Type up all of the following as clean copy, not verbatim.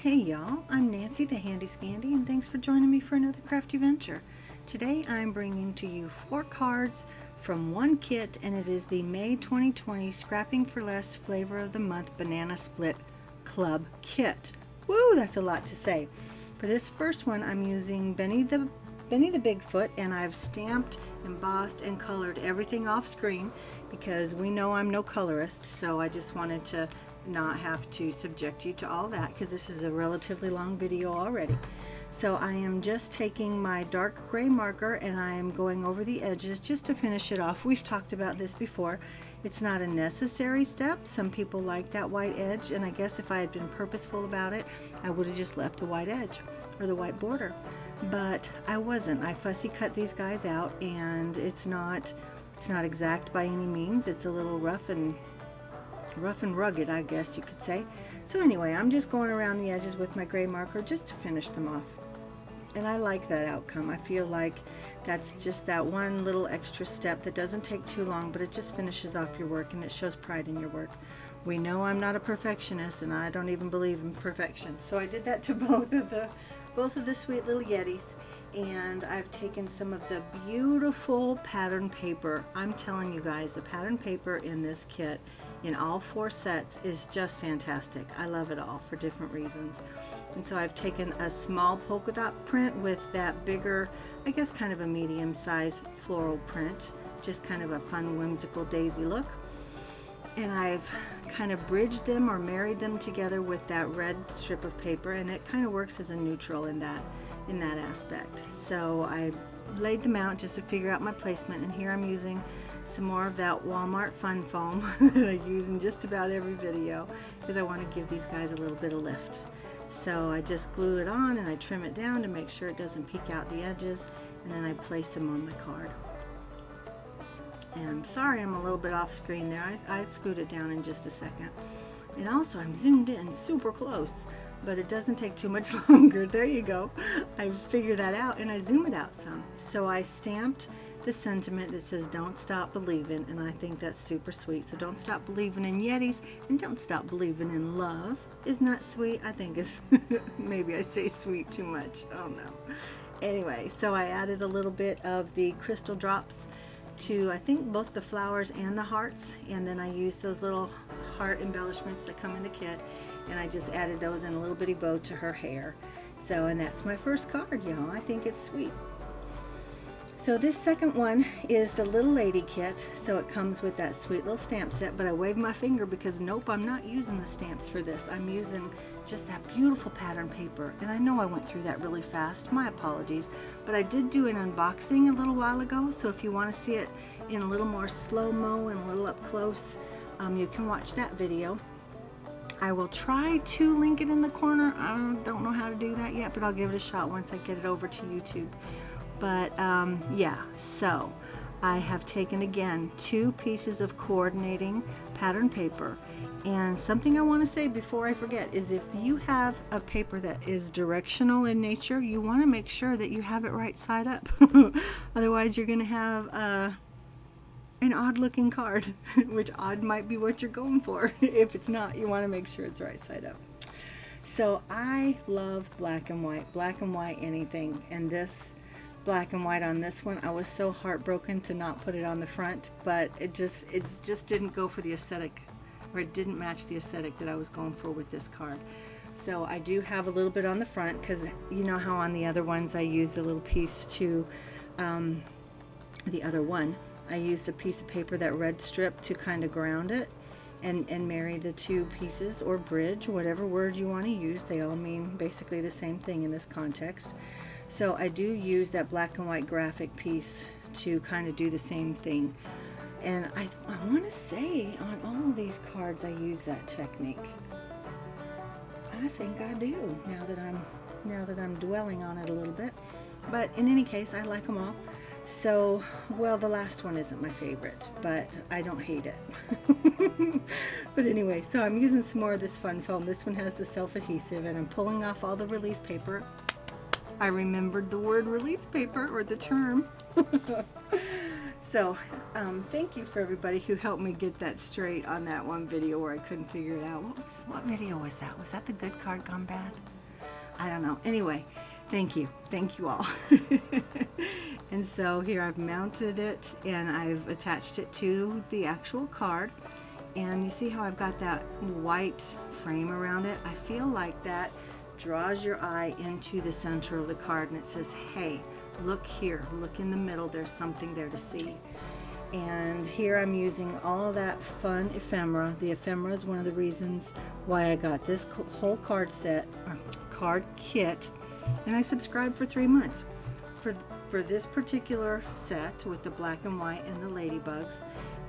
Hey y'all, I'm Nancy the Handy Scandy, and thanks for joining me for another crafty venture. Today I'm bringing to you 4 cards from one kit, and it is the May 2020 Scrapping for Less Flavor of the Month Banana Split Club Kit. Woo, that's a lot to say. For this first one I'm using Benny the Bigfoot, and I've stamped, embossed, and colored everything off screen because we know I'm no colorist, so I just wanted to not have to subject you to all that because this is a relatively long video already. So I am just taking my dark gray marker and I am going over the edges just to finish it off. We've talked about this before. It's not a necessary step. Some people like that white edge, and I guess if I had been purposeful about it, I would have just left the white edge or the white border. But I wasn't. I fussy cut these guys out, and it's not exact by any means. It's a little rough and rugged, I guess you could say. So anyway, I'm just going around the edges with my gray marker just to finish them off. And I like that outcome. I feel like that's just that one little extra step that doesn't take too long, but it just finishes off your work and it shows pride in your work. We know I'm not a perfectionist, and I don't even believe in perfection. So I did that to both of the sweet little Yetis. And I've taken some of the beautiful pattern paper. I'm telling you guys, the pattern paper in this kit in all 4 sets is just fantastic. I love it all for different reasons. And so I've taken a small polka dot print with that bigger, I guess kind of a medium size floral print, just kind of a fun whimsical daisy look. And I've kind of bridged them or married them together with that red strip of paper, and it kind of works as a neutral in that aspect. So I laid them out just to figure out my placement, and here I'm using some more of that Walmart fun foam that I use in just about every video because I want to give these guys a little bit of lift. So I just glue it on and I trim it down to make sure it doesn't peek out the edges, and then I place them on my card. And I'm sorry I'm a little bit off screen there. I scoot it down in just a second. And also I'm zoomed in super close, but it doesn't take too much longer. There you go. I figured that out and I zoom it out some. So I stamped the sentiment that says don't stop believing, and I think that's super sweet. So don't stop believing in Yetis, and don't stop believing in love. Isn't that sweet? I think it's maybe I say sweet too much. Oh no. Anyway, so I added a little bit of the crystal drops to, I think, both the flowers and the hearts, and then I used those little heart embellishments that come in the kit, and I just added those in a little bitty bow to her hair. So, and that's my first card, y'all. I think it's sweet. So this second one is the little lady kit. So it comes with that sweet little stamp set, but I waved my finger because nope, I'm not using the stamps for this. I'm using just that beautiful pattern paper, and I know I went through that really fast. My apologies, but I did do an unboxing a little while ago, so if you want to see it in a little more slow-mo and a little up close, you can watch that video. I will try to link it in the corner. I don't know how to do that yet, but I'll give it a shot once I get it over to YouTube. But yeah, so I have taken again 2 pieces of coordinating pattern paper, and something I want to say before I forget is if you have a paper that is directional in nature, you want to make sure that you have it right side up. Otherwise you're going to have an odd looking card, which odd might be what you're going for. If it's not, you want to make sure it's right side up. So I love black and white anything, and this black and white on this one, I was so heartbroken to not put it on the front, but it just didn't go for the aesthetic, or it didn't match the aesthetic that I was going for with this card. So I do have a little bit on the front because you know how on the other ones I used a little piece to the other one I used a piece of paper, that red strip, to kind of ground it and marry the 2 pieces, or bridge, whatever word you want to use. They all mean basically the same thing in this context. So I do use that black and white graphic piece to kind of do the same thing. And I want to say on all of these cards I use that technique. I think I do, now that I'm dwelling on it a little bit. But in any case, I like them all. So, well, the last one isn't my favorite, but I don't hate it. But anyway, so I'm using some more of this fun foam. This one has the self-adhesive, and I'm pulling off all the release paper. I remembered the word release paper, or the term. So thank you for everybody who helped me get that straight on that one video where I couldn't figure it out. What video was that? Was that the good card gone bad? I don't know. Anyway, thank you all. And so here I've mounted it and I've attached it to the actual card, and you see how I've got that white frame around it. I feel like that draws your eye into the center of the card, and it says, hey, look here, look in the middle, there's something there to see. And here I'm using all of that fun ephemera. The ephemera is one of the reasons why I got this whole card set, or card kit, and I subscribed for 3 months for this particular set with the black and white and the ladybugs.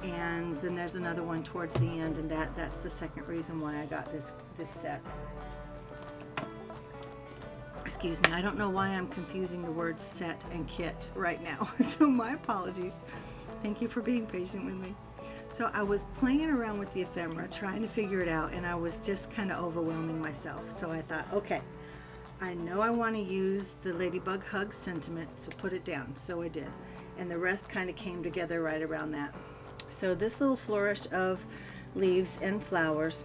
And then there's another one towards the end, and that's the second reason why I got this set. Excuse me, I don't know why I'm confusing the words set and kit right now, so my apologies. Thank you for being patient with me. So I was playing around with the ephemera, trying to figure it out, and I was just kind of overwhelming myself. So I thought, okay, I know I want to use the Ladybug Hug sentiment, so put it down. So I did, and the rest kind of came together right around that. So this little flourish of leaves and flowers,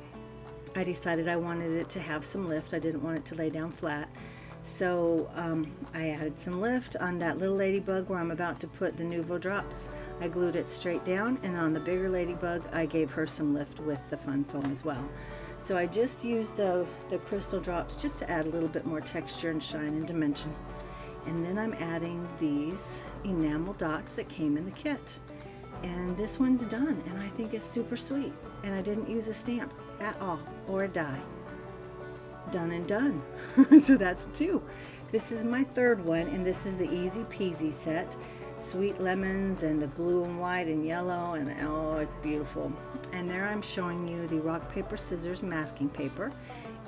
I decided I wanted it to have some lift. I didn't want it to lay down flat. So I added some lift on that little ladybug where I'm about to put the Nuvo drops. I glued it straight down, and on the bigger ladybug I gave her some lift with the fun foam as well. So I just used the crystal drops just to add a little bit more texture and shine and dimension. And then I'm adding these enamel dots that came in the kit. And this one's done, and I think it's super sweet. And I didn't use a stamp at all, or a die. Done and done. So that's 2. This is my 3rd one, and this is the Easy Peasy set. Sweet lemons and the blue and white and yellow, and oh, it's beautiful. And there I'm showing you the rock, paper, scissors masking paper,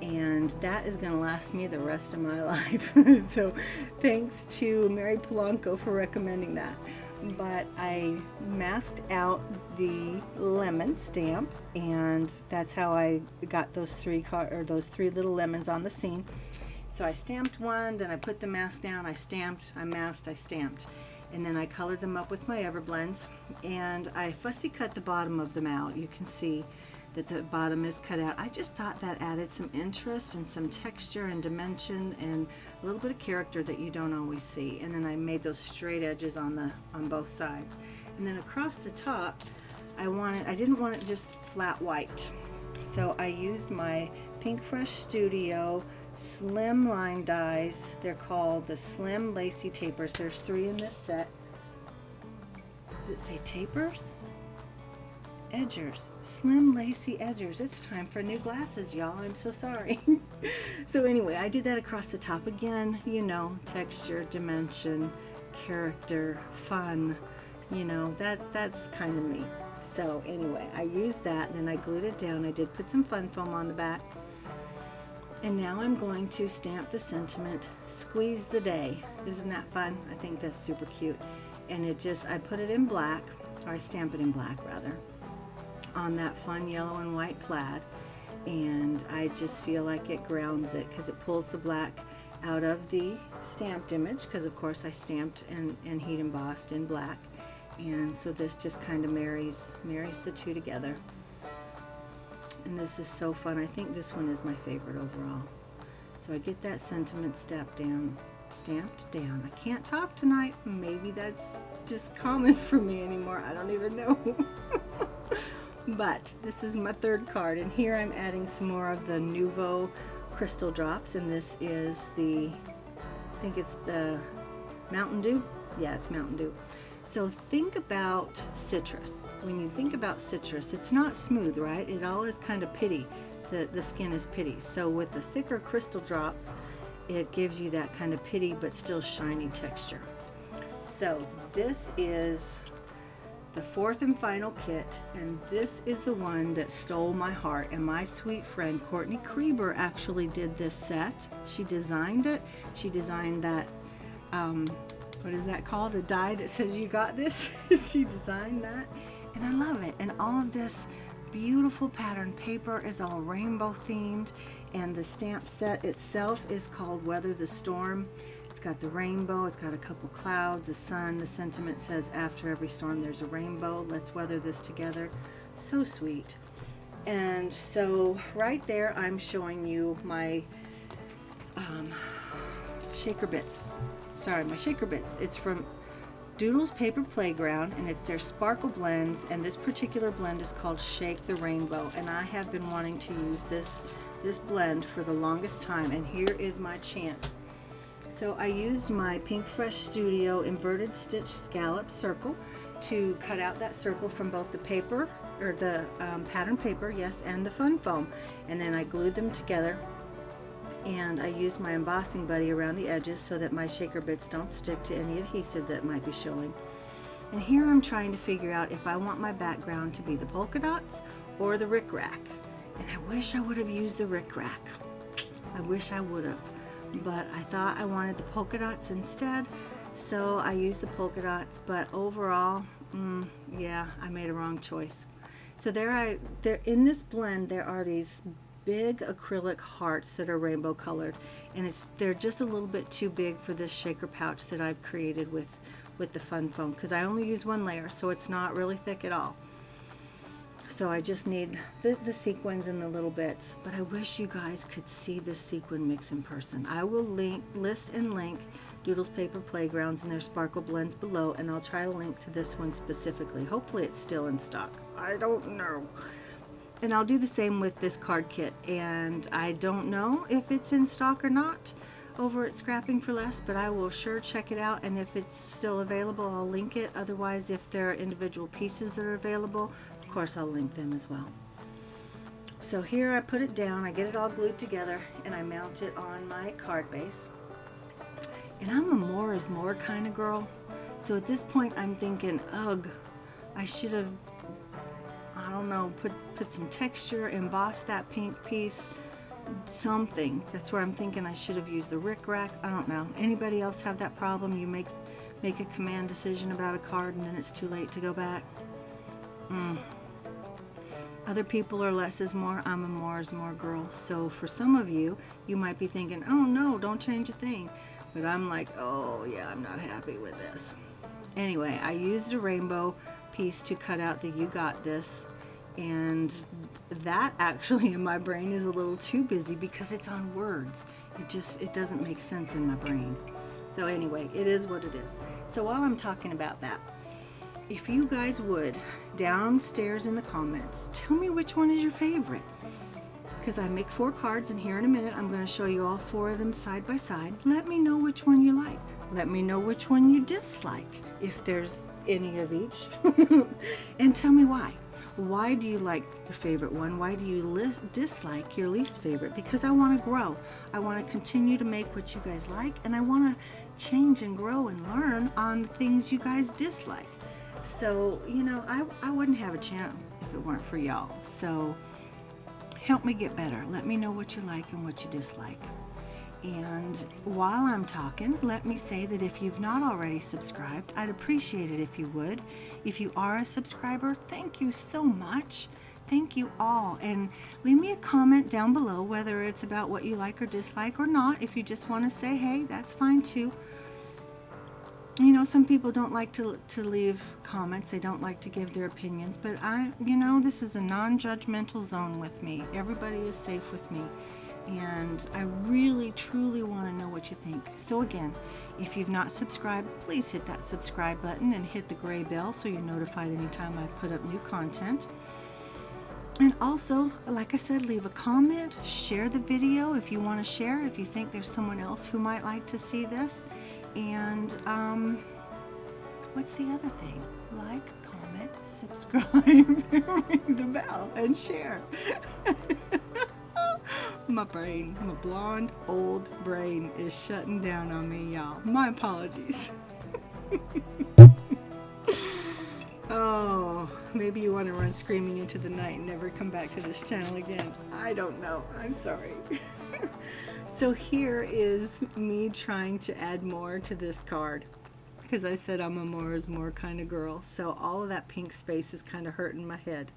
and that is going to last me the rest of my life. So thanks to Mary Polanco for recommending that. But I masked out the lemon stamp, and that's how I got those 3 little lemons on the scene. So I stamped one, then I put the mask down, I stamped, I masked, I stamped, and then I colored them up with my Everblends, and I fussy cut the bottom of them out. You can see that the bottom is cut out. I just thought that added some interest and some texture and dimension and a little bit of character that you don't always see. And then I made those straight edges on both sides. And then across the top, I didn't want it just flat white. So I used my Pink Fresh Studio slim line dies. They're called the Slim Lacy Tapers. There's 3 in this set. Does it say tapers? Edgers, slim lacy edgers. It's time for new glasses, y'all. I'm so sorry. So anyway, I did that across the top again. You know, texture, dimension, character, fun. You know, that's kind of me. So anyway, I used that, then I glued it down. I did put some fun foam on the back. And now I'm going to stamp the sentiment, Squeeze the Day. Isn't that fun? I think that's super cute. And I put it in black, or I stamp it in black rather, on that fun yellow and white plaid, and I just feel like it grounds it because it pulls the black out of the stamped image, because of course I stamped and heat embossed in black, and so this just kind of marries the 2 together. And this is so fun. I think this one is my favorite overall. So I get that sentiment stamped down. I can't talk tonight. Maybe that's just common for me anymore. I don't even know. But this is my 3rd card, and here I'm adding some more of the Nuvo crystal drops, and this is I think it's the Mountain Dew. Yeah, it's Mountain Dew. So think about citrus. When you think about citrus, it's not smooth, right? It all is kind of pitty. The skin is pitty. So with the thicker crystal drops, it gives you that kind of pitty but still shiny texture. So this is the 4th and final kit, and this is the one that stole my heart. And my sweet friend Courtney Kreber actually did this set. She designed it. She designed that what is that called, a die that says you got this. She designed that, and I love it. And all of this beautiful pattern paper is all rainbow themed, and the stamp set itself is called Weather the Storm. It's got the rainbow, it's got a couple clouds, the sun. The sentiment says, after every storm there's a rainbow. Let's weather this together. So sweet. And so right there I'm showing you my shaker bits. Sorry, my shaker bits. It's from Doodle's Paper Playground, and it's their sparkle blends, and this particular blend is called Shake the Rainbow, and I have been wanting to use this blend for the longest time, and here is my chance. So I used my Pink Fresh Studio inverted stitch scallop circle to cut out that circle from both the paper, or the pattern paper, yes, and the fun foam, and then I glued them together. And I used my embossing buddy around the edges so that my shaker bits don't stick to any adhesive that might be showing. And here I'm trying to figure out if I want my background to be the polka dots or the rickrack. And I wish I would have used the rickrack. I wish I would have. But I thought I wanted the polka dots instead, so I used the polka dots. But overall, yeah, I made a wrong choice. So there in this blend there are these big acrylic hearts that are rainbow colored, and they're just a little bit too big for this shaker pouch that I've created with the fun foam, because I only use one layer, so it's not really thick at all. So I just need the sequins and the little bits, but I wish you guys could see this sequin mix in person. I will list and link Doodle's Paper Playgrounds and their sparkle blends below, and I'll try to link to this one specifically. Hopefully it's still in stock. I don't know. And I'll do the same with this card kit, and I don't know if it's in stock or not over at Scrapping for Less, but I will sure check it out, and if it's still available I'll link it. Otherwise, if there are individual pieces that are available, of course I'll link them as well. So here I put it down, I get it all glued together, and I mount it on my card base. And I'm a more is more kind of girl, so at this point I'm thinking, ugh, I should have, I don't know, put some texture, emboss that pink piece, something. That's where I'm thinking I should have used the rickrack. I don't know. Anybody else have that problem? You make a command decision about a card and then it's too late to go back? Other people are less is more. I'm a more is more girl. So for some of you, you might be thinking, oh no, don't change a thing. But I'm like, oh yeah, I'm not happy with this. Anyway, I used a rainbow piece to cut out the You Got This, and that actually in my brain is a little too busy because it's on words. It doesn't make sense in my brain. So anyway, it is what it is. So while I'm talking about that, if you guys would, downstairs in the comments, tell me which one is your favorite, because I make 4 cards, and here in a minute I'm going to show you all 4 of them side by side. Let me know which one you like. Let me know which one you dislike, if there's any of each. And tell me why. Why do you like your favorite one? Why do you dislike your least favorite? Because I want to grow. I want to continue to make what you guys like, and I want to change and grow and learn on the things you guys dislike. So, you know, I wouldn't have a channel if it weren't for y'all. So help me get better. Let me know what you like and what you dislike. And while I'm talking, let me say that if you've not already subscribed, I'd appreciate it if you would. If you are a subscriber, thank you so much. Thank you all. And leave me a comment down below, whether it's about what you like or dislike or not. If you just want to say, hey, that's fine too. You know, some people don't like to leave comments. They don't like to give their opinions. But you know, this is a non-judgmental zone with me. Everybody is safe with me. And I really, truly want to know what you think. So again, if you've not subscribed, please hit that subscribe button and hit the gray bell so you're notified anytime I put up new content. And also, like I said, leave a comment, share the video if you want to share, if you think there's someone else who might like to see this. And what's the other thing? Like, comment, subscribe, ring the bell, and share. My brain, my blonde old brain is shutting down on me, y'all. My apologies. Oh, maybe you want to run screaming into the night and never come back to this channel again. I don't know. I'm sorry. So here is me trying to add more to this card, because I said I'm a more is more kind of girl. So all of that pink space is kind of hurting my head.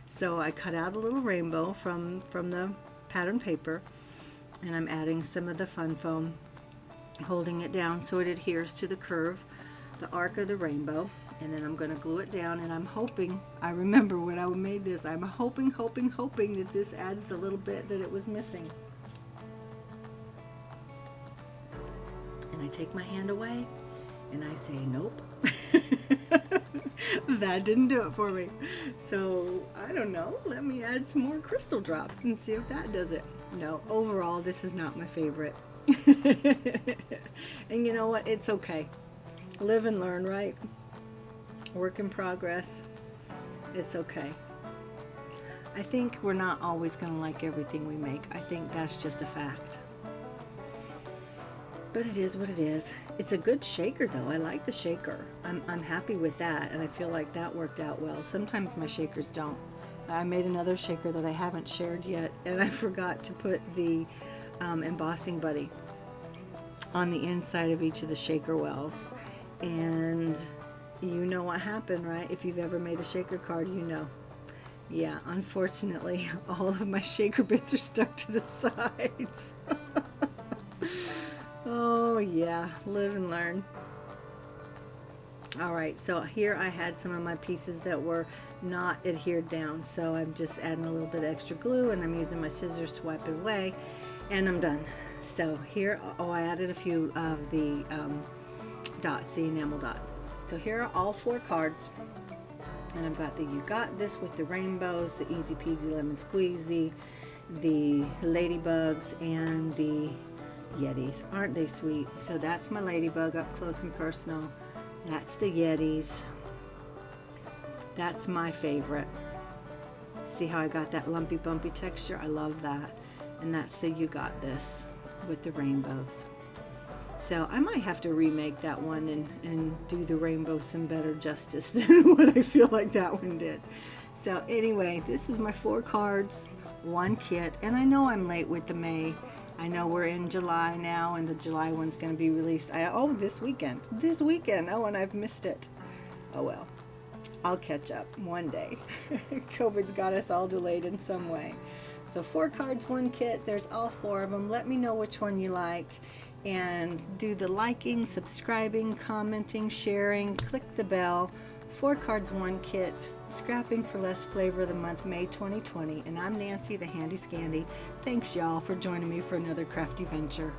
So I cut out a little rainbow from the pattern paper, and I'm adding some of the fun foam, holding it down so it adheres to the curve, the arc of the rainbow. And then I'm going to glue it down, and I'm hoping, I remember when I made this, I'm hoping that this adds the little bit that it was missing. And I take my hand away and I say, nope. That didn't do it for me. So I don't know, let me add some more crystal drops and see if that does it. No, overall this is not my favorite. And you know what, it's okay. Live and learn, right? Work in progress. It's okay. I think we're not always going to like everything we make. I think that's just a fact. But it is what it is. It's a good shaker though. I like the shaker. I'm happy with that, and I feel like that worked out well. Sometimes my shakers don't. I made another shaker that I haven't shared yet, and I forgot to put the embossing buddy on the inside of each of the shaker wells. And you know what happened, right? If you've ever made a shaker card, you know. Yeah, unfortunately, all of my shaker bits are stuck to the sides. Oh yeah, live and learn. All right, so here I had some of my pieces that were not adhered down, so I'm just adding a little bit of extra glue, and I'm using my scissors to wipe it away, and I'm done. So here, oh, I added a few of the dots, the enamel dots. So here are all 4 cards, and I've got the You Got This with the rainbows, the Easy Peasy Lemon Squeezy, the ladybugs, and the Yetis. Aren't they sweet? So that's my ladybug up close and personal. That's the Yetis. That's my favorite. See how I got that lumpy bumpy texture? I love that. And that's the You Got This with the rainbows. So I might have to remake that one and do the rainbow some better justice than what I feel like that one did. So anyway, this is my 4 cards, 1 kit, and I know I'm late with the May. I know we're in July now, and the July one's going to be released. This weekend. Oh, and I've missed it. Oh well, I'll catch up one day. COVID's got us all delayed in some way. So 4 cards, 1 kit. There's all 4 of them. Let me know which one you like. And do the liking, subscribing, commenting, sharing, click the bell. 4 cards, 1 kit, Scrapping for Less flavor of the month, May 2020. And I'm Nancy, the Handy Scandy. Thanks y'all for joining me for another crafty venture.